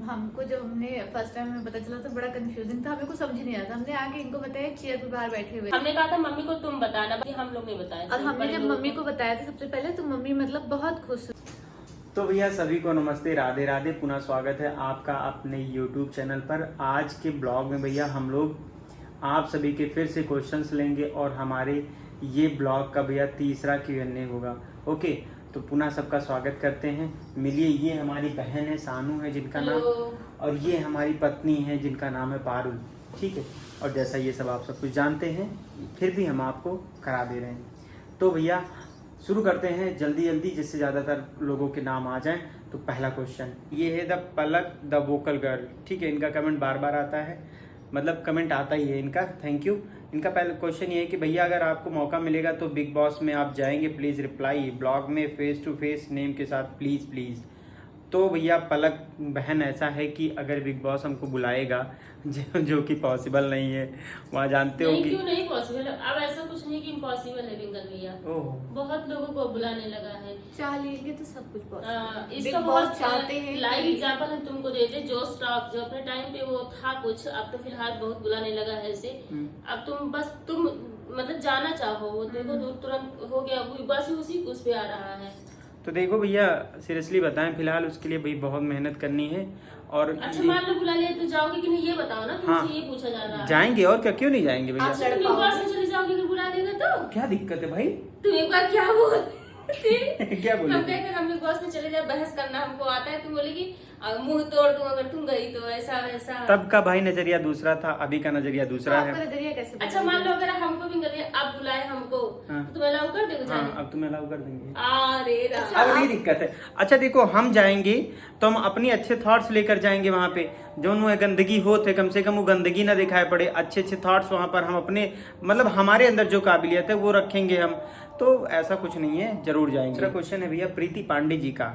हमको जब हमने फर्स्ट टाइम में पता चला तो बड़ा कंफ्यूजिंग था, हमें कुछ समझ नहीं आया था। हमने आके इनको बताया चेयर पे बाहर बैठे हुए, हमने कहा था मम्मी को तुम बताना, बाकी हम लोग नहीं बताया। और हमने जब मम्मी को बताया था सबसे पहले तो मम्मी मतलब बहुत खुश। तो भैया सभी को नमस्ते, राधे राधे। पुनः स्वागत है आपका अपने YouTube चैनल पर। आज के ब्लॉग में भैया हम लोग आप सभी के फिर से क्वेश्चंस लेंगे और हमारे ये ब्लॉग का भैया तीसरा Q&A होगा। ओके, तो पुनः सबका स्वागत करते हैं। मिलिए, ये हमारी बहन है सानू है जिनका नाम, और ये हमारी पत्नी है जिनका नाम है पारुल। ठीक है, और जैसा ये सब आप सब कुछ जानते हैं, फिर भी हम आपको करा दे रहे हैं। तो भैया शुरू करते हैं जल्दी जल्दी, जिससे ज़्यादातर लोगों के नाम आ जाएं। तो पहला क्वेश्चन ये है the Palak the vocal girl. ठीक है, इनका कमेंट बार बार आता है, मतलब कमेंट आता ही है इनका, थैंक यू। इनका पहला क्वेश्चन ये है कि भैया अगर आपको मौका मिलेगा तो बिग बॉस में आप जाएंगे, प्लीज़ रिप्लाई ब्लॉग में फेस टू फेस नेम के साथ प्लीज़ प्लीज़। तो भैया पलक बहन ऐसा है कि अगर बिग बॉस हमको बुलाएगा, जो कि पॉसिबल नहीं है, वहाँ जानते हो कि क्यों नहीं पॉसिबल। अब ऐसा कुछ नहीं कि इम्पॉसिबल है बिंगल भैया, बहुत लोगों को बुलाने लगा है। चाह लेंगे तो सब कुछ पॉसिबल। इसका बहुत चाहते हैं। लाइव एग्जांपल हम तुमको देते, जो स्टॉक जो अपने टाइम पे वो था कुछ, अब तो फिलहाल बहुत बुलाने लगा है ऐसे। अब तुम मतलब जाना चाहो, वो देखो तुरंत हो गया, बस उसी उस पे आ रहा है। तो देखो भैया सीरियसली बताएं, फिलहाल उसके लिए भाई बहुत मेहनत करनी है। और अच्छा मान लो बुला लिया तो जाओगे कि नहीं ये बताओ ना, तुमसे ये पूछा जा रहा है। जाएंगे, और क्या, क्यों नहीं जाएंगे भैया। अच्छा तुम बिग बॉस में चले जाओगे अगर बुला देगा तो क्या दिक्कत है भाई। तुम एक बार क्या बोल क्या बोले हम कहते हम बिग बॉस में चले जाए, बहस करना हमको आता है। तुम बोलेगी मुंह तोड़ दूं अगर तुम गई तो, ऐसा वैसा। तब का भाई नजरिया दूसरा था, अभी का नजरिया दूसरा है। नजरिया कैसे? अच्छा मान लो अगर हमको भी गले अब बुलाए हमको, हाँ। तो तुम अलाउ कर दोगे जाने? अब तुम्हें अलाउ कर देंगे। अरे अब नहीं दिक्कत है। अच्छा देखो, हम जाएंगे तो हम अपनी अच्छे थॉट्स लेकर जाएंगे वहाँ पे। जो उनमें गंदगी हो थे, कम से कम वो गंदगी ना दिखाई पड़े, अच्छे अच्छे थॉट्स वहाँ पर हम अपने मतलब हमारे अंदर जो काबिलियत है वो रखेंगे हम। तो ऐसा कुछ नहीं है, जरूर जाएंगे। दूसरा क्वेश्चन है भैया प्रीति पांडे जी का।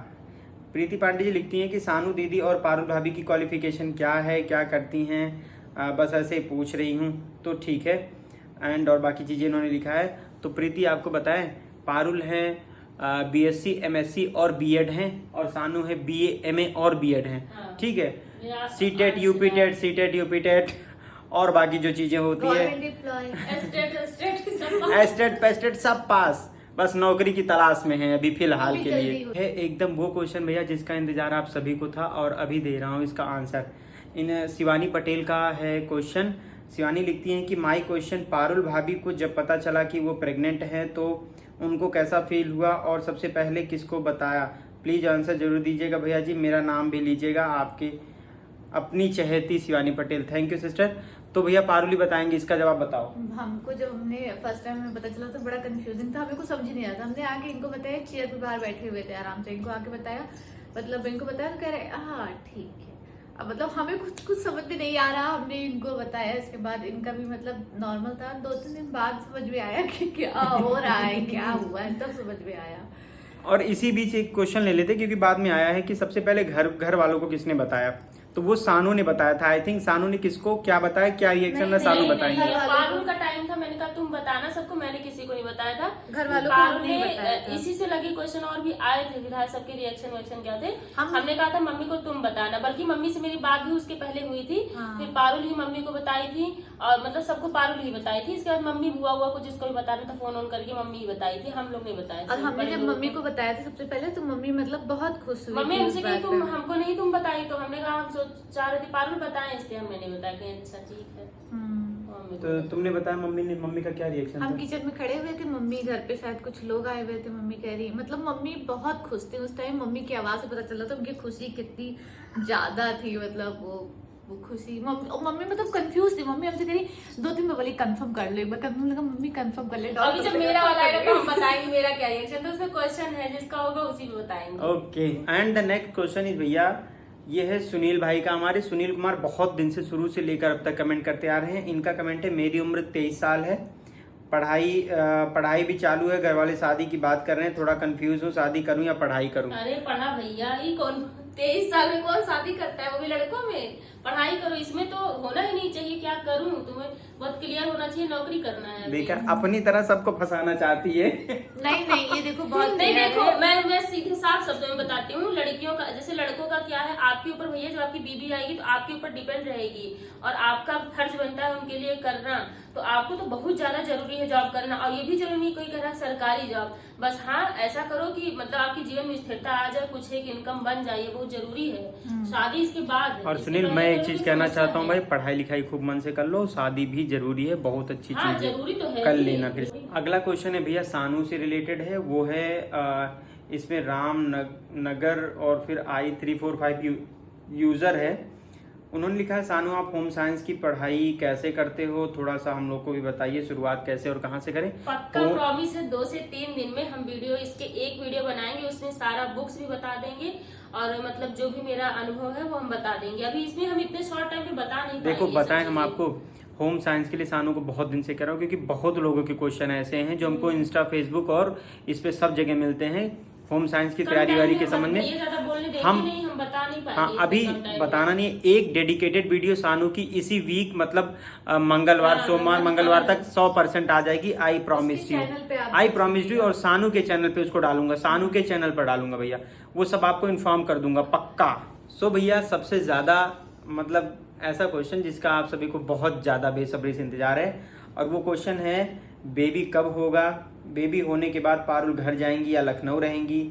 प्रीति पांडे जी लिखती हैं कि सानू दीदी और पारुल भाभी की क्वालिफिकेशन क्या है, क्या करती हैं, बस ऐसे ही पूछ रही हूँ। तो ठीक है, एंड और बाकी चीज़ें इन्होंने लिखा है। तो प्रीति आपको बताएं, पारुल हैं BSc MSc और B.Ed हैं, और सानू है BA MA और B.Ed हैं। ठीक है, CTET UPTET CTET UPTET और बाकी जो चीज़ें होती है एस्टेट पेस्टेट सब पास, बस नौकरी की तलाश में है अभी फिलहाल के लिए। है एकदम वो क्वेश्चन भैया जिसका इंतजार आप सभी को था, और अभी दे रहा हूँ इसका आंसर। इन शिवानी पटेल का है क्वेश्चन। शिवानी लिखती हैं कि माय क्वेश्चन, पारुल भाभी को जब पता चला कि वो प्रेग्नेंट है तो उनको कैसा फील हुआ और सबसे पहले किसको बताया? प्लीज़ आंसर जरूर दीजिएगा भैया जी, मेरा नाम भी लीजिएगा। आपके अपनी चहेती Shivani Patel. Thank you sister. तो भैया पारुल ही बताएंगे, इसका जवाब बताओ। हमको जब हमने फर्स्ट टाइम में पता चला तो बड़ा कंफ्यूजिंग था, हमें कुछ समझ नहीं आया था। हमने आके इनको बताया चेयर पे बाहर बैठे हुए थे आराम से, इनको आके बताया, मतलब इनको बताया तो कह रहे हाँ ठीक है। अब मतलब हमें कुछ समझ में नहीं आ रहा, हमने इनको बताया, इसके बाद इनका भी मतलब नॉर्मल था। 2-3 दिन बाद समझ में आया कि क्या हो रहा है, क्या हुआ है, तब समझ में आया। और इसी बीच एक क्वेश्चन ले लेते, क्योंकि बाद में आया है कि सबसे पहले घर वालों को किसने बताया, तो वो सानू ने बताया था। आई थिंक सानू ने किसको क्या बताया, क्या रिएक्शन था, सानू बताएंगे। पारुल का टाइम था, मैंने कहा तुम बताना सबको, मैंने किसी को नहीं बताया था। घर वालों को पारुल नहीं ने बताया था। इसी से लगे क्वेश्चन और भी आए थे, फिलहाल सबके रिएक्शन वेक्शन क्या थे। हमने कहा था मम्मी को तुम बताना, बल्कि मम्मी से मेरी बात भी उसके पहले हुई थी। फिर पारुल ही मम्मी को बताई थी, और मतलब सबको पारुल ही बताई थी। इसके बाद मम्मी बुआ को जिसको भी बताना था फोन ऑन करके मम्मी ही बताई थी, हम लोग नहीं बताए। और हमने जब मम्मी को बताया था सबसे पहले, तो मम्मी मतलब बहुत खुश हुई। मम्मी हमसे कही तुम हमको नहीं तुम बताई, तो हमने कहा हम चाह रहे थे पारुल बताएं, इसलिए हमने नहीं बताया। कहीं अच्छा ठीक है। तो तुमने बताया, मम्मी का क्या रिएक्शन था? हम किचन में खड़े हुए थे, मम्मी घर पे शायद कुछ लोग आए हुए थे, मम्मी कह रही, मतलब मम्मी बहुत खुश थी उस टाइम। मम्मी की आवाज से पता चला था उनकी खुशी कितनी ज्यादा थी, मतलब वो खुशी। मम्मी मतलब कंफ्यूज थी। मम्मी हमसे कह रही 2-3 बार बोली कंफर्म कर ले, कंफर्म लगा मम्मी कंफर्म कर ले। अभी जब मेरा वाला आएगा तो हम बताएंगे मेरा क्या रिएक्शन, तो उसमें क्वेश्चन है जिसका होगा उसी में बताएंगे। Okay, and the next question is भैया, ये है सुनील भाई का। हमारे सुनील कुमार बहुत दिन से शुरू से लेकर अब तक कमेंट करते आ रहे हैं। इनका कमेंट है, मेरी उम्र 23 साल है, पढ़ाई भी चालू है, घर वाले शादी की बात कर रहे हैं, थोड़ा कंफ्यूज हूँ, शादी करूँ या पढ़ाई करूँ? अरे पढ़ा भैया, ये कौन 23 साल में कौन शादी करता है, वो भी लड़कों में। पढ़ाई करो, इसमें तो होना ही नहीं चाहिए क्या करूं, तुम्हें बहुत क्लियर होना चाहिए, नौकरी करना है। देखा, अपनी तरह सबको फंसाना चाहती है। नहीं नहीं, ये देखो बहुत नहीं clear देखो, है। मैं सीधे साफ शब्दों में बताती हूँ, लड़कियों का जैसे लड़कों का क्या है, आपके ऊपर भैया जब आपकी बीबी आएगी तो आपके ऊपर डिपेंड रहेगी और आपका फर्ज बनता है उनके लिए करना। तो आपको तो बहुत ज्यादा जरूरी है जॉब करना, और ये भी जरूरी नहीं कोई कह रहा है सरकारी जॉब, बस हाँ ऐसा करो कि मतलब आपके जीवन में स्थिरता आ जाए, कुछ एक इनकम बन जाए, ये बहुत जरूरी है। शादी इसके बाद है। और इसके सुनील, पहले मैं एक करोगे चीज तो कहना समस्या चाहता हूँ है। भाई, पढ़ाई लिखाई खूब मन से कर लो, शादी भी जरूरी है, बहुत अच्छी हाँ, चीज जरूरी तो है, है कर ही। लेना। फिर अगला क्वेश्चन है भैया सानू से रिलेटेड है, वो है इसमें राम नगर और फिर I345 यूजर है। उन्होंने लिखा है सानू आप होम साइंस की पढ़ाई कैसे करते हो, थोड़ा सा हम लोग को भी बताइए, शुरुआत कैसे और कहाँ से करें। पक्का प्रॉमिस है 2 से 3 दिन में हम वीडियो इसके एक वीडियो बनाएंगे, उसमें सारा बुक्स भी बता देंगे और मतलब जो भी मेरा अनुभव है वो हम बता देंगे। अभी इसमें हम इतने शॉर्ट टाइम में बता नहीं देखो पाएंगे बताएं, सब हम चीजें। आपको होम साइंस के लिए सानू को बहुत दिन से कह रहा हूँ, क्योंकि बहुत लोगों के क्वेश्चन ऐसे हैं जो हमको इंस्टा फेसबुक और इस पे सब जगह मिलते हैं होम साइंस की तैयारी वारी के संबंध में। हम बता नहीं पाएंगे हाँ, अभी बताना नहीं है, एक डेडिकेटेड वीडियो सानू की इसी वीक मतलब मंगलवार सोमवार मंगलवार तक 100% आ जाएगी। आई प्रॉमिस यू, चैनल पे आप आई प्रॉमिस यू। और सानू के चैनल पे उसको डालूंगा, सानू के चैनल पर डालूंगा भैया, वो सब आपको इन्फॉर्म कर दूंगा पक्का। सो भैया सबसे ज्यादा मतलब ऐसा क्वेश्चन जिसका आप सभी को बहुत ज्यादा बेसब्री से इंतजार है, और वो क्वेश्चन है बेबी कब होगा, बेबी होने के बाद पारुल घर जाएंगी या लखनऊ रहेंगी,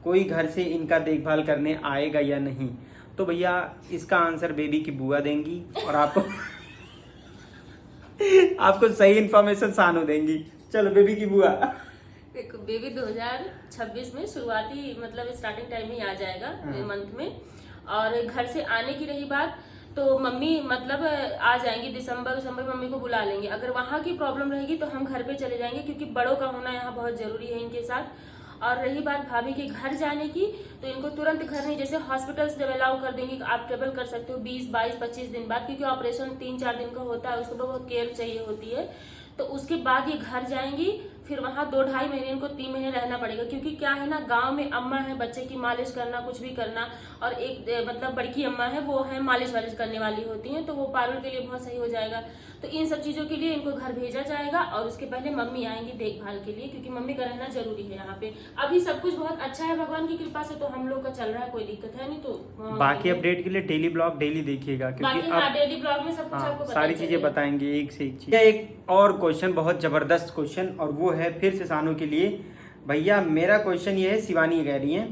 कोई घर से इनका देखभाल करने आएगा या नहीं। तो भैया इसका आंसर बेबी की बुआ देंगी और आपको आपको सही इन्फॉर्मेशन सानू देंगी। चलो बेबी की बुआ। देखो बेबी 2026 में शुरुआती मतलब स्टार्टिंग टाइम में ही आ जाएगा मंथ में। और घर से आने की रही बात, तो मम्मी मतलब आ जाएंगी दिसंबर मम्मी को बुला लेंगे। अगर वहाँ की प्रॉब्लम रहेगी तो हम घर पे चले जाएंगे, क्योंकि बड़ों का होना यहाँ बहुत जरूरी है इनके साथ। और रही बात भाभी के घर जाने की, तो इनको तुरंत घर नहीं, जैसे हॉस्पिटल्स जब अलाउ कर देंगे आप ट्रेवल कर सकते हो 20, 22, 25 दिन बाद, क्योंकि ऑपरेशन 3-4 दिन का होता है, उसको बहुत केयर चाहिए होती है। तो उसके बाद ये घर जाएंगी, फिर वहाँ 2-2.5 महीने इनको 3 महीने रहना पड़ेगा, क्योंकि क्या है ना, गांव में अम्मा है बच्चे की मालिश करना, कुछ भी करना, और एक मतलब बड़की अम्मा है वो है मालिश वालिश करने वाली होती है, तो वो पारुल के लिए बहुत सही हो जाएगा। तो इन सब चीजों के लिए इनको घर भेजा जाएगा, और उसके पहले मम्मी आएंगी देखभाल के लिए, क्योंकि मम्मी का रहना जरूरी है यहाँ पे। अभी सब कुछ बहुत अच्छा है भगवान की कृपा से, तो हम लोग का चल रहा है, कोई दिक्कत है नहीं। तो बाकी अपडेट के लिए डेली ब्लॉग डेली देखिएगा, क्योंकि बाकी हाँ, डेली ब्लॉग में सब कुछ आपको पता सारी ही चीजें चलेगा। बताएंगे एक से एक चीज। एक और क्वेश्चन, बहुत जबरदस्त क्वेश्चन, और वो है फिर से सानू के लिए। भैया मेरा क्वेश्चन ये है, शिवानी कह रही है,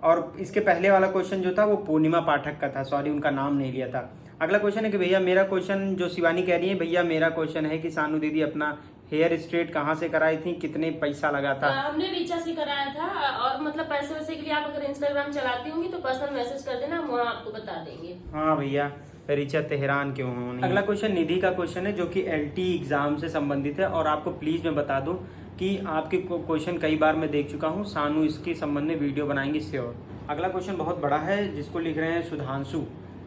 और इसके पहले वाला क्वेश्चन जो था वो पूर्णिमा पाठक का था, सॉरी उनका नाम नहीं लिया था। अगला क्वेश्चन है कि भैया मेरा क्वेश्चन, जो शिवानी कह रही है, भैया मेरा क्वेश्चन है कि सानू दीदी अपना हेयर स्ट्रेट कहाँ से कराई थी, कितने पैसा लगा था? हमने रीचा से कराया था, और मतलब पैसे वैसे के लिए आप अगर इंस्टाग्राम चलाती होंगी तो पर्सनल मैसेज कर देना, हम वहाँ आपको बता देंगे। हाँ भैया, रिचा तेहरान क्यों होनी। अगला क्वेश्चन निधि का क्वेश्चन है, जो कि LT एग्जाम से संबंधित है, और आपको प्लीज मैं बता दूं कि आपके क्वेश्चन कई बार मैं देख चुका हूं, सानू इसके संबंध में वीडियो बनाएंगे श्योर। अगला क्वेश्चन बहुत बड़ा है, जिसको लिख रहे हैं सुधांशु,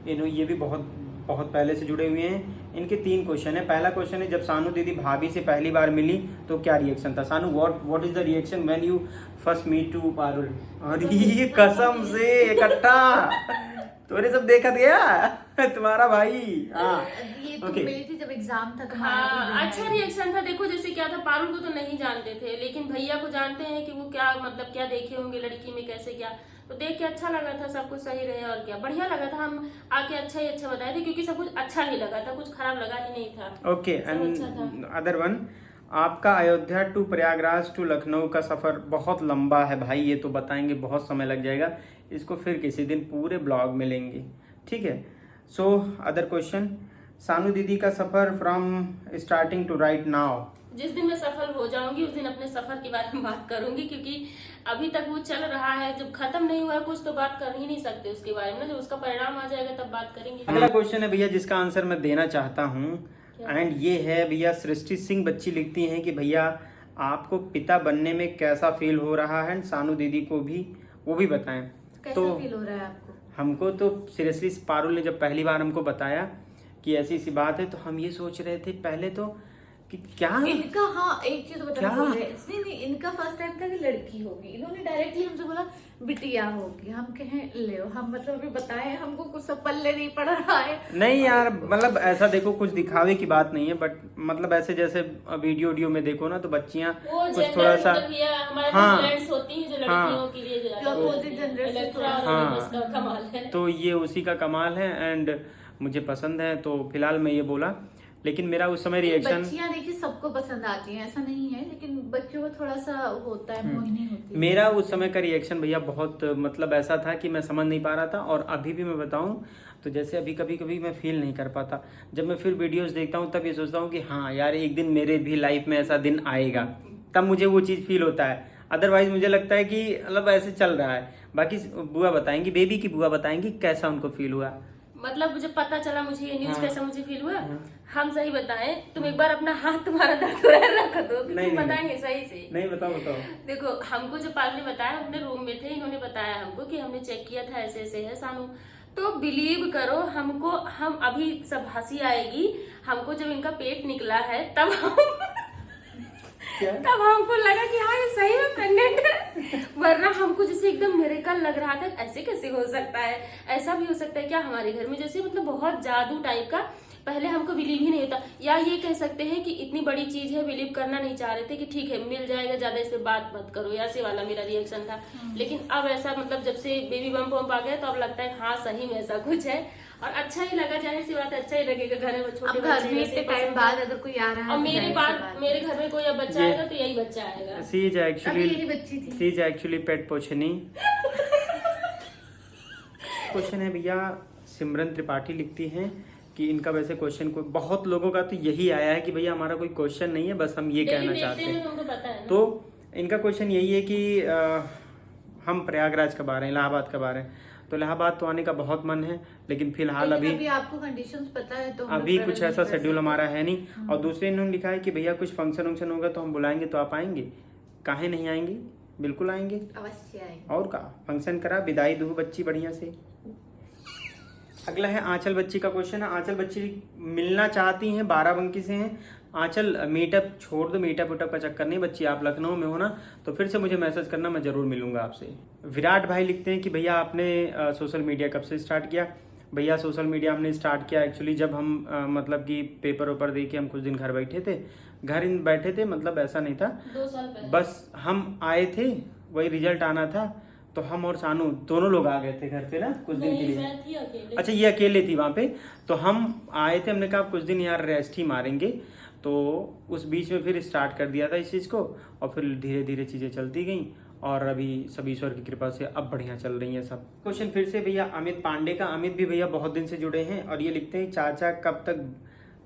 ये भी बहुत पहले से जुड़े हुए हैं। इनके 3 क्वेश्चन है। पहला क्वेश्चन है, जब सानू दीदी भाभी से पहली बार मिली तो क्या रिएक्शन था? Sanu what is the reaction when you first meet to Parul? अरे कसम से इकट्ठा तूने सब देखा गया तुम्हारा भाई। हाँ ये तो Okay. मिली थी जब एग्जाम था तुम्हारा, हाँ, अच्छा रिएक्शन था। देखो जैसे क्या था, पारुल को तो नहीं जानते थे, लेकिन भैया को जानते हैं कि वो क्या मतलब क्या देखे होंगे लड़की में, कैसे क्या, तो देख के अच्छा लगा था, सब कुछ सही रहे और क्या बढ़िया लगा था। हम आके अच्छा ही अच्छा बताए थे, क्योंकि सब कुछ अच्छा ही लगा था, कुछ खराब लगा ही नहीं था। ओके, सब अच्छा एंड था। अदर वन, आपका अयोध्या टू प्रयागराज टू लखनऊ का सफर बहुत लंबा है भाई, ये तो बताएंगे, बहुत समय लग जाएगा, इसको फिर किसी दिन पूरे ब्लॉग में लेंगे, ठीक है। सो अदर क्वेश्चन, सानू दीदी का सफर from starting to right now. जिस दिन मैं सफल हो जाऊंगी उस दिन अपने सफर के बारे में बात करूंगी, क्योंकि अभी तक वो चल रहा है, जब खत्म नहीं हुआ कुछ तो बात कर ही नहीं सकते उसके बारे में, जब उसका परिणाम आ जाएगा तब बात करेंगे। अगला क्वेश्चन है भैया, जिसका आंसर मैं देना चाहता हूँ, एंड ये है भैया, सृष्टि सिंह बच्ची लिखती हैं कि भैया आपको पिता बनने में कैसा फील हो रहा है, सानू दीदी को भी वो भी बताएं। कैसा फील हो रहा है आपको? हमको तो सीरियसली पारुल ने जब पहली बार हमको बताया कि ऐसी सी बात है, तो हम ये सोच रहे थे पहले तो कि क्या इनका, हाँ एक चीज बता क्या? बोल रहे हैं, नहीं इनका फर्स्ट टाइम था कि लड़की होगी, इन्होंने डायरेक्टली हमसे बोला बिटिया होगी। हम कहें ले हम मतलब अभी बताएं, हमको कुछ सब पल्ले नहीं पड़ रहा है। नहीं यार, मतलब ऐसा देखो, कुछ दिखावे की बात नहीं है, बट मतलब ऐसे जैसे वीडियो में देखो ना तो बच्चियां वो कुछ थोड़ा सा, हमारे हाँ, फ्रेंड्स होती हैं जो लड़कियों के लिए ज्यादा अपोजिट जनरेशन इलेक्ट्रा और हाँ। इसका कमाल है। तो ये उसी का कमाल है एंड मुझे पसंद है, तो फिलहाल मैं ये बोला। लेकिन मेरा उस समय रिएक्शन, बच्चियां देखिए सबको पसंद आती हैं, ऐसा नहीं है, लेकिन बच्चों को थोड़ा सा होता है, मोहिनी होती है। मेरा उस समय का रिएक्शन भैया बहुत मतलब ऐसा था कि मैं समझ नहीं पा रहा था। और अभी भी मैं बताऊं तो जैसे अभी कभी कभी मैं फील नहीं कर पाता, जब मैं फिर वीडियोस देखता हूं तब ये सोचता हूं कि हाँ यार एक दिन मेरे भी लाइफ में ऐसा दिन आएगा, तब मुझे वो चीज़ फील होता है। अदरवाइज मुझे लगता है कि मतलब ऐसे चल रहा है। बाकी बुआ बताएंगी, बेबी की बुआ बताएंगी कैसा उनको फील हुआ। मतलब मुझे पता चला, मुझे ये न्यूज हाँ। कैसा मुझे फील हुआ। हम सही बताएं, तुम एक बार अपना हाथ तुम्हारा दर्द हो रहा है रख दो, नहीं, तुम बताएंगे सही से। नहीं बताओ बताओ। देखो हमको जो पाल ने बताया, अपने रूम में थे, इन्होंने बताया हमको कि हमने चेक किया था ऐसे ऐसे है सानू। तो बिलीव करो हमको, हम अभी सब हंसी आएगी हमको, जब इनका पेट निकला है तब तब हमको लगा कि हाँ ये सही में प्रेग्नेंट है, वरना हमको जैसे एकदम मिरेकल लग रहा था। ऐसे कैसे हो सकता है, ऐसा भी हो सकता है क्या हमारे घर में, जैसे मतलब बहुत जादू टाइप का। पहले हमको बिलीव ही नहीं होता, या ये कह सकते हैं कि इतनी बड़ी चीज है, बिलीव करना नहीं चाह रहे थे कि ठीक है मिल जाएगा, ज्यादा इस पे बात मत करो, ऐसे वाला मेरा रिएक्शन था। लेकिन अब ऐसा मतलब जब से बेबी बम्प वम्प आ गया तो अब लगता है हाँ सही में ऐसा कुछ है, और अच्छा ही लगा, जाहिर सी बात है अच्छा ही लगेगा। घर में छोटे घर में इतने टाइम बाद अगर कोई आ रहा है, और मेरे घर में कोई अब बच्चा आएगा तो यही बच्चा आएगा। सी इज एक्चुअली, यही बच्ची थी। सी इज एक्चुअली पेट पोछनी। क्वेश्चन है भैया, सिमरन त्रिपाठी लिखती हैं कि इनका वैसे क्वेश्चन कोई, बहुत लोगों का तो यही आया है कि भैया हमारा कोई क्वेश्चन नहीं है, बस हम ये कहना चाहते हैं। तो इनका क्वेश्चन यही है कि हम प्रयागराज कब आ रहे हैं, इलाहाबाद कब आ रहे हैं। तो इलाहाबाद तो आने का बहुत मन है, लेकिन फिलहाल अभी आपको कंडीशंस पता है तो अभी कुछ ऐसा शेड्यूल हमारा है नहीं। और दूसरे इन्होंने लिखा है कि भैया कुछ फंक्शन वंक्शन होगा तो हम बुलाएंगे, तो आप आएंगे? काहे नहीं आएंगे, बिल्कुल आएंगे, अवश्य आएंगे। और का फंक्शन करा, विदाई दो बच्ची बढ़िया से। अगला है आंचल बच्ची का क्वेश्चन है। आंचल बच्ची मिलना चाहती हैं, बाराबंकी से हैं। आंचल मीटअप छोड़ दो, मीटअप उटअप का चक्कर नहीं, बच्ची आप लखनऊ में हो ना तो फिर से मुझे मैसेज करना, मैं जरूर मिलूंगा आपसे। विराट भाई लिखते हैं कि भैया आपने सोशल मीडिया कब से स्टार्ट किया। भैया सोशल मीडिया हमने स्टार्ट किया एक्चुअली जब हम मतलब कि पेपर वेपर दे के हम कुछ दिन घर बैठे थे, बैठे थे, मतलब ऐसा नहीं था, 2 साल पहले बस हम आए थे, वही रिजल्ट आना था, तो हम और सानू दोनों लोग आ गए थे घर पे ना कुछ दिन के लिए। मैं थी अकेले। अच्छा ये अकेले थी वहाँ पे, तो हम आए थे, हमने कहा कुछ दिन यार रेस्ट ही मारेंगे, तो उस बीच में फिर स्टार्ट कर दिया था इस चीज़ को, और फिर धीरे धीरे चीज़ें चलती गई, और अभी सब ईश्वर की कृपा से अब बढ़िया चल रही हैं सब। क्वेश्चन फिर से भैया अमित पांडे का। अमित भी भैया बहुत दिन से जुड़े हैं और ये लिखते हैं चाचा कब तक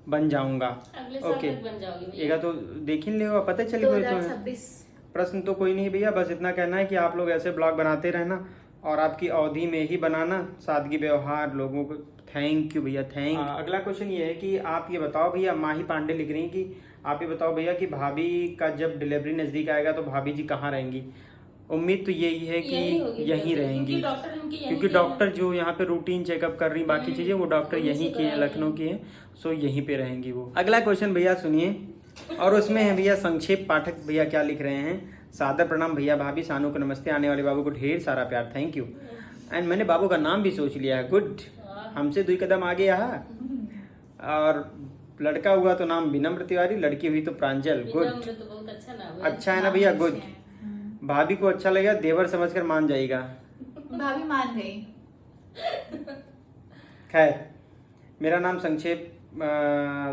बन जाऊंगा। अगले साल ओके, तक बन जाओगी भैया। एगा तो देख ही लेगा, पता चल गया। 2026। प्रश्न तो कोई नहीं भैया, बस इतना कहना है कि आप लोग ऐसे ब्लॉग बनाते रहना और आपकी अवधि में ही बनाना, सादगी व्यवहार लोगों को। थैंक यू भैया, थैंक। अगला क्वेश्चन ये है कि आप ये बताओ भैया, माही पांडे लिख रही हैं कि आप ये बताओ भैया कि भाभी का जब डिलीवरी नजदीक आएगा तो भाभी जी कहाँ रहेंगी। उम्मीद तो यही है कि यहीं रहेंगी, क्योंकि डॉक्टर जो यहाँ पे रूटीन चेकअप कर रही, बाकी चीजें वो डॉक्टर यहीं के हैं, लखनऊ के हैं, सो यहीं पे रहेंगी वो। अगला क्वेश्चन भैया सुनिए, और उसमें है भैया संक्षेप पाठक भैया क्या लिख रहे हैं। सादर प्रणाम भैया भाभी, सानू को नमस्ते, आने वाले बाबू को ढेर सारा प्यार, थैंक यू। एंड मैंने बाबू का नाम भी सोच लिया है, गुड, हमसे 2 कदम आगे यहाँ। और लड़का हुआ तो नाम विनम्र तिवारी, लड़की हुई तो प्रांजल, गुड, तो बहुत अच्छा नाम है। अच्छा है ना भैया, गुड। भाभी को अच्छा लगेगा, देवर समझकर मान जाएगा। भाभी मान गई। खैर, मेरा नाम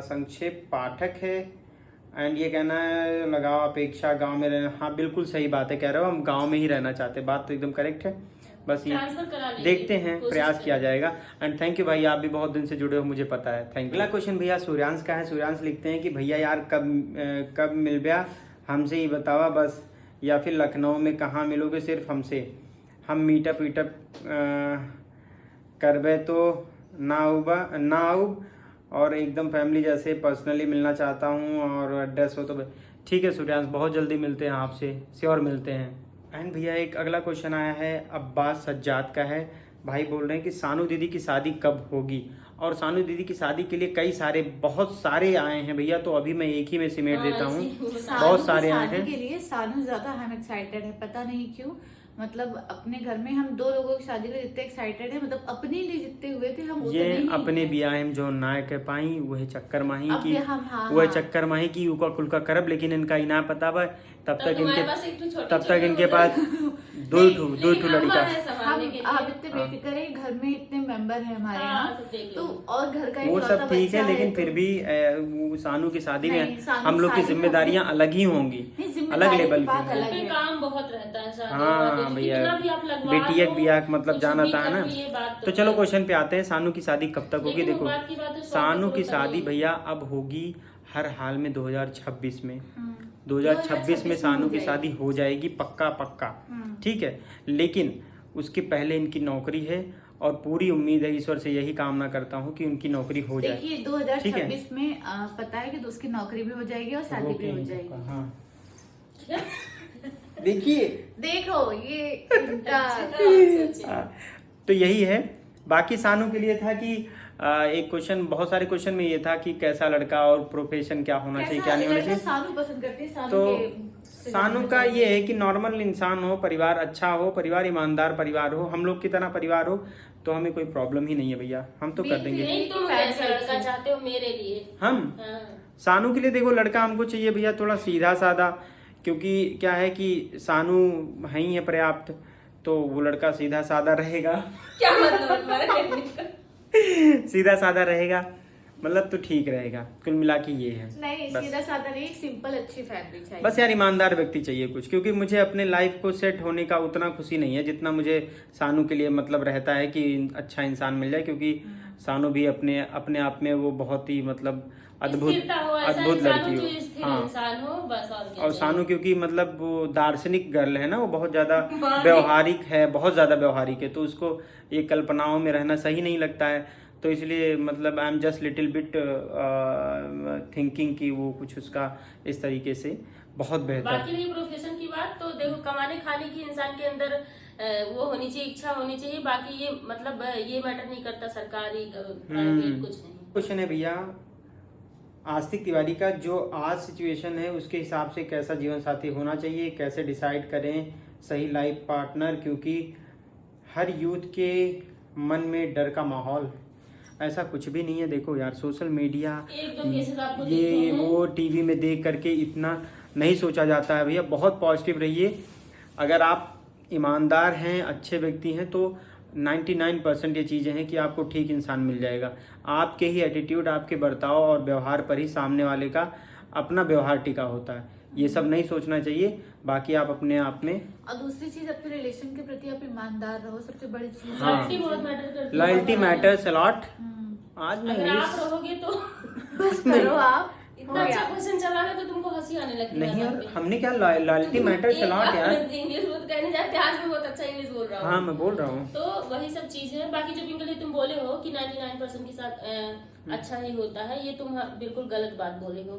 संक्षेप पाठक है एंड ये कहना है लगाओ अपेक्षा गांव में रहना। हाँ बिल्कुल सही बात है, कह रहे हो हम गांव में ही रहना चाहते, बात तो एकदम करेक्ट है, बस ये देखते हैं, प्रयास किया जाएगा। एंड थैंक यू भाई, आप भी बहुत दिन से जुड़े हो, मुझे पता है, थैंक यू। अगला क्वेश्चन भैया सूर्यांश का है। सूर्यांश लिखते हैं कि भैया यार कब मिल गया, हमसे ही बतावा बस, या फिर लखनऊ में कहाँ मिलोगे सिर्फ हमसे, हम मीटअप वीटअप करबे तो ना आऊब, और एकदम फैमिली जैसे पर्सनली मिलना चाहता हूँ, और एड्रेस हो तो ठीक है सूर्यांश, बहुत जल्दी मिलते हैं आपसे, श्योर मिलते हैं। एंड भैया एक अगला क्वेश्चन आया है अब्बास सज्जाद का है। भाई बोल रहे हैं कि सानू दीदी की शादी कब होगी, और सानू दीदी की शादी के लिए कई सारे बहुत सारे आए हैं भैया, तो अभी मैं एक ही में सिमेट देता हूँ। बहुत सारे आए हैं के लिए सानू ज्यादा हम एक्साइटेड है, पता नहीं क्यों। मतलब अपने घर में हम 2 लोगों की शादी के लिए जितने एक्साइटेड है, मतलब अपने लिए जितने हुए थे हम ये उतने ही अपने हैं। बियाह में जो नाय के पाई वह चक्कर माही अब की, हम वह चक्कर माही की उका कुलका करब, लेकिन इनका ही ना पता बा तब तक इनके पास दो लड़का। हम इतने बेफिक्र है, घर में इतने मेंबर हैं हमारे यहाँ, तो और घर का वो सब ठीक है, लेकिन फिर भी सानू की शादी में हम लोग की जिम्मेदारियां अलग ही होंगी, अलग लेवल की। काम बहुत रहता है शादी हाँ भैया, बेटी एक बियाह मतलब जाना था ना। तो चलो क्वेश्चन पे आते हैं, सानू की शादी कब तक होगी। देखो सानू की शादी भैया अब होगी हर हाल में 2026 में, 2026 में सानू की शादी हो जाएगी पक्का। ठीक है, लेकिन उसके पहले इनकी नौकरी है, और पूरी उम्मीद है, ईश्वर से यही कामना करता हूँ कि उनकी नौकरी हो जाए। देखिए 2026 में पता है कि उसकी नौकरी भी हो जाएगी और शादी भी हो जाएगी। हाँ देखिए देखो ये तो यही है। बाकी सानू के लिए था कि एक क्वेश्चन, बहुत सारे क्वेश्चन में ये था कि कैसा लड़का और प्रोफेशन क्या होना चाहिए, क्या नहीं होना चाहिए। सानू पसंद करती है, तो सानू का ये है कि नॉर्मल इंसान हो, परिवार अच्छा हो, परिवार ईमानदार परिवार हो, हम लोग की तरह परिवार हो, तो हमें कोई प्रॉब्लम ही नहीं है भैया, हम तो कर देंगे। तुम कैसा लड़का चाहते हो मेरे लिए? हम सानू के लिए देखो लड़का हमको चाहिए भैया थोड़ा सीधा साधा, क्योंकि क्या है कि सानू है ही है पर्याप्त, तो वो लड़का सीधा साधा रहेगा। क्या मतलब सीधा साधा रहेगा मतलब तो ठीक रहेगा, कुल मिला के ये है। नहीं सीधा साधा नहीं, सिंपल अच्छी फैमिली चाहिए। बस यार ईमानदार व्यक्ति चाहिए कुछ, क्योंकि मुझे अपने लाइफ को सेट होने का उतना खुशी नहीं है जितना मुझे सानू के लिए मतलब रहता है कि अच्छा इंसान मिल जाए, क्योंकि सानू भी अपने आप में वो बहुत ही मतलब अद्भुत लड़की हो। हाँ, और सानू क्योंकि मतलब वो दार्शनिक गर्ल है ना, वो बहुत ज्यादा व्यवहारिक है, बहुत ज्यादा व्यवहारिक है, तो उसको ये कल्पनाओं में रहना सही नहीं लगता है, तो इसलिए मतलब I am just little bit thinking कि वो कुछ उसका इस तरीके से बहुत बेहतर। बाकी रही प्रोफेशन की बात, तो देखो कमाने खाने की इंसान के अंदर वो होनी चाहिए, इच्छा होनी चाहिए। बाकी ये मतलब ये मैटर नहीं करता सरकारी प्राइवेट कुछ नहीं। क्वेश्चन है भैया आस्तिक तिवारी का, जो आज सिचुएशन है उसके हिसाब से कैसा जीवन साथी होना चाहिए, कैसे डिसाइड करें सही लाइफ पार्टनर, क्योंकि हर यूथ के मन में डर का माहौल, ऐसा कुछ भी नहीं है। देखो यार सोशल मीडिया ये वो टीवी में देख करके इतना नहीं सोचा जाता है भैया, बहुत पॉजिटिव रहिए। अगर आप ईमानदार हैं, अच्छे व्यक्ति हैं, तो 99% ये चीज़ें हैं कि आपको ठीक इंसान मिल जाएगा। आपके ही एटीट्यूड, आपके बर्ताव और व्यवहार पर ही सामने वाले का अपना व्यवहार टिका होता है, ये सब नहीं सोचना चाहिए। बाकी आप अपने आप में, और दूसरी चीज अपने रिलेशन के प्रति आप ईमानदार रहो, सबसे बड़ी चीज। Loyalty matters a lot. आज मैं अगर आप रहोगे तो बस करो आप, इतना अच्छा क्वेश्चन चला है तो तुमको हंसी आने लगती है। नहीं यार हमने क्या लॉयल्टी मैटर्स अ लॉट यार, इंग्लिश बहुत कहने जाते हैं, आज मैं बहुत अच्छा इंग्लिश बोल रहा हूँ। हाँ मैं बोल रहा हूँ। तो वही सब चीज है। बाकी जो पिंकल तुम बोले हो कि 99% के साथ अच्छा ही होता है, ये तुम बिल्कुल गलत बात बोले हो,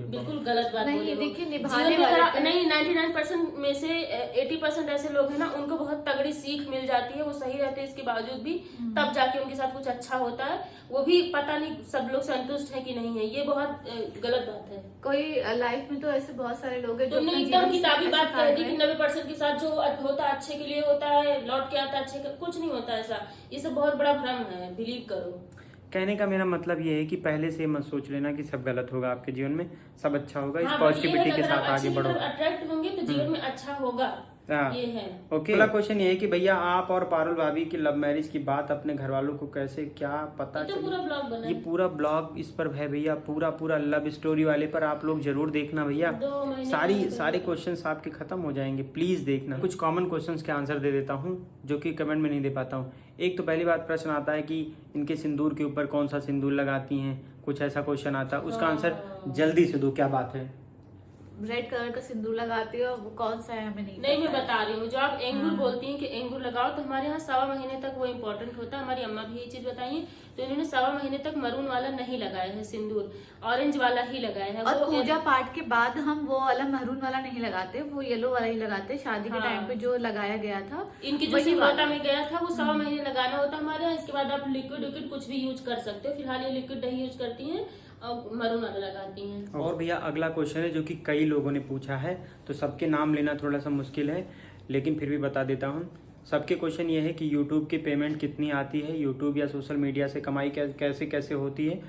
बिल्कुल गलत बात बोले हो। देखिए निभाने वाले नहीं 99% में से 80% ऐसे लोग हैं ना, उनको बहुत तगड़ी सीख मिल जाती है, वो सही रहते हैं इसके बावजूद भी, तब जाके उनके साथ कुछ अच्छा होता है। वो भी पता नहीं सब लोग संतुष्ट है कि नहीं है, ये बहुत गलत बात है। कोई लाइफ में तो ऐसे बहुत सारे लोग हैं जो तुमने एकदम किताबी बात कह दी कि 90% के साथ जो होता है अच्छे के लिए होता है, लौट के आता है अच्छे, कुछ नहीं होता ऐसा। ये सब बहुत बड़ा भ्रम है, बिलीव करो। कहने का मेरा मतलब ये है कि पहले से मत सोच लेना कि सब गलत होगा आपके जीवन में, सब अच्छा होगा। इस पॉजिटिविटी के साथ आगे बढ़ो, अट्रैक्ट होंगे तो जीवन में अच्छा होगा, ये है। ओके, अगला क्वेश्चन ये है कि भैया आप और पारुल भाभी की लव मैरिज की बात अपने घर वालों को कैसे क्या पता चला? पूरा ब्लॉग बना, ये पूरा ब्लॉग इस पर है भैया, पूरा लव स्टोरी वाले पर आप लोग जरूर देखना भैया, सारे क्वेश्चंस आपके खत्म हो जाएंगे, प्लीज देखना। कुछ कॉमन क्वेश्चंस के आंसर दे देता हूँ जो कि कमेंट में नहीं दे पाता हूँ। एक तो पहली बात प्रश्न आता है कि इनके सिंदूर के ऊपर कौन सा सिंदूर लगाती हैं, कुछ ऐसा क्वेश्चन आता है, उसका आंसर जल्दी से दो, क्या बात है? रेड कलर का सिंदूर लगाती हो, वो कौन सा है हमें नहीं नहीं मैं पता है। बता रही हूँ, जो आप एंगूर बोलती हैं कि एंगूर लगाओ, तो हमारे यहाँ 1.25 महीने तक वो इम्पोर्टेंट होता है। हमारी अम्मा भी ये चीज बताई है, तो इन्होंने 1.25 महीने तक मरून वाला नहीं लगाया है सिंदूर, ऑरेंज वाला ही लगाया है। और वो पूजा पाठ के बाद हम वो वाला महरून वाला नहीं लगाते, वो येलो वाला ही लगाते। शादी के हाँ। टाइम पे जो लगाया गया था, इनकी जो वही सिंगोटा वाला। में गया था वो 1.25 महीने लगाना होता है हमारे यहाँ। इसके बाद आप लिक्विड कुछ भी यूज कर सकते हो। फिलहाल ये लिक्विड नहीं यूज करती हैं और मरून वाला लगाती हैं। और भैया अगला क्वेश्चन है जो कि कई लोगों ने पूछा है, तो सबके नाम लेना थोड़ा सा मुश्किल है, लेकिन फिर भी बता देता हूँ। सबके क्वेश्चन ये है कि यूट्यूब की पेमेंट कितनी आती है, यूट्यूब या सोशल मीडिया से कमाई कैसे कैसे होती है।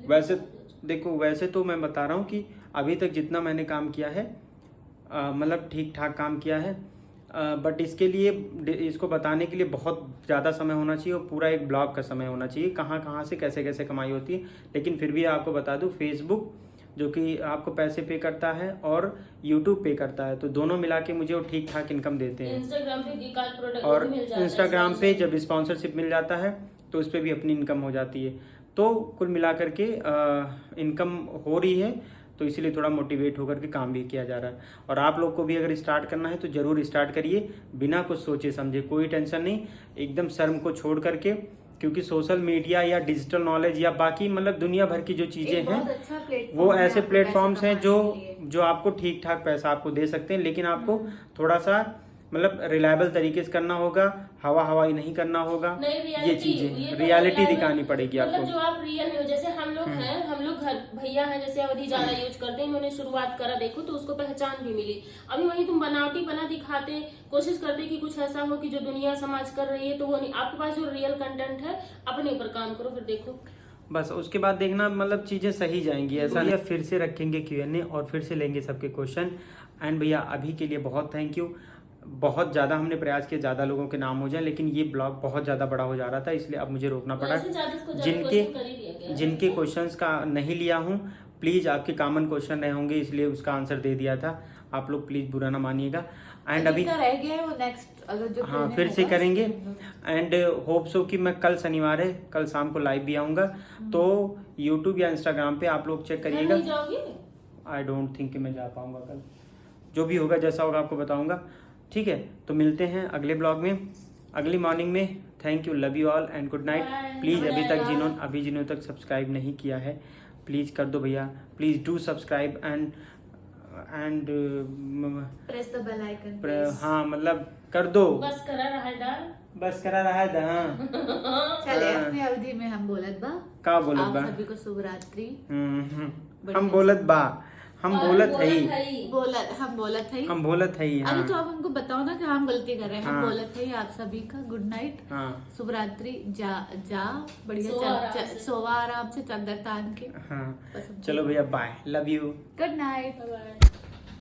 वैसे देखो, वैसे तो मैं बता रहा हूँ कि अभी तक जितना मैंने काम किया है, मतलब ठीक ठाक काम किया है, बट इसके लिए, इसको बताने के लिए बहुत ज़्यादा समय होना चाहिए और पूरा एक ब्लॉग का समय होना चाहिए, कहाँ कहाँ से कैसे कैसे कमाई होती है। लेकिन फिर भी आपको बता दूँ, फेसबुक जो कि आपको पैसे पे करता है और यूट्यूब पे करता है, तो दोनों मिला के मुझे वो ठीक ठाक इनकम देते हैं। इंस्टाग्राम पे गिकार्ड प्रोडक्ट और मिल जाता है। इंस्टाग्राम पे जब स्पॉन्सरशिप मिल जाता है तो उस पर भी अपनी इनकम हो जाती है। तो कुल मिला करके इनकम हो रही है, तो इसीलिए थोड़ा मोटिवेट होकर के काम भी किया जा रहा है। और आप लोग को भी अगर स्टार्ट करना है तो ज़रूर स्टार्ट करिए, बिना कुछ सोचे समझे, कोई टेंशन नहीं, एकदम शर्म को छोड़ करके। क्योंकि सोशल मीडिया या डिजिटल नॉलेज या बाकी मतलब दुनिया भर की जो चीज़ें एक बहुत हैं, अच्छा प्लेटफॉर्म वो है ऐसे आपको प्लेटफॉर्म्स पैसा हैं जो कमाने के लिए। जो आपको ठीक ठाक पैसा आपको दे सकते हैं, लेकिन आपको थोड़ा सा मतलब रिलायबल तरीके से करना होगा, हवाई नहीं करना होगा। नहीं, ये चीजें रियलिटी दिखानी पड़ेगी मतलब आपको। जो आप रियल में हो, जैसे हम लोग हैं, हम लोग घर भैया हैं, जैसे अवधि ज्यादा यूज करते हैं, इन्होंने शुरुआत करा, देखो तो उसको पहचान भी मिली। अभी वही तुम बनावटी बना दिखाते, कोशिश करते कि कुछ ऐसा हो कि जो दुनिया समाज कर रही है, तो वो नहीं। आपके पास जो रियल कंटेंट है, अपने ऊपर काम करो, फिर देखो बस उसके बाद देखना मतलब चीजें सही जाएंगी। ऐसा नहीं, फिर से रखेंगे Q&A और फिर से लेंगे सबके क्वेश्चन। एंड भैया अभी के लिए बहुत थैंक यू। बहुत ज़्यादा हमने प्रयास किया ज़्यादा लोगों के नाम हो जाए, लेकिन ये ब्लॉग बहुत ज़्यादा बड़ा हो जा रहा था, इसलिए अब मुझे रोकना पड़ा। वैसे ज्यादा से ज्यादा जिनके question कर ही दिया गया है। जिनके क्वेश्चंस का नहीं लिया हूँ, प्लीज़ आपके कॉमन क्वेश्चन रहे होंगे, इसलिए उसका आंसर दे दिया था। आप लोग प्लीज़ बुरा ना मानिएगा। एंड अभी जिनका रह गया है वो नेक्स्ट अगर जो हाँ Q&A फिर से होगा, करेंगे। उसके- एंड होप सो कि मैं कल शनिवार है, कल शाम को लाइव भी आऊँगा, तो यूट्यूब या इंस्टाग्राम पे आप लोग चेक घर करिएगा। नहीं जाओगे? आई डोंट थिंक कि मैं जा पाऊंगा कल, जो भी होगा जैसा होगा आपको बताऊंगा। ठीक है, तो मिलते हैं अगले ब्लॉग में, अगली मॉर्निंग में। Thank you, love you all and good night. Bye. Please Good night. जिन्होंने तक सब्सक्राइब नहीं किया है, प्लीज़ कर दो भैया, please do subscribe and press the bell icon. हाँ मतलब कर दो, बस करा रहा है डाल। बस करा रहा है हाँ। चले अपनी अवधि में हम बोलत बा। का बोलत आप बा? सभी को शुभ रात्रि। हम बोलत बा, हम बोलत है ही, हम बोलत है। हम बोलत है ही। अरे हाँ तो आप हमको बताओ ना कि हम गलती कर रहे हैं। हम हाँ। बोलत है आप सभी का गुड नाइट, हाँ शुभ रात्रि। जा बढ़िया सोवा आराम से। सोवा आराम से, चादर तान के। हाँ। बस हम- चलो भैया bye, love you. Good night. Bye-bye.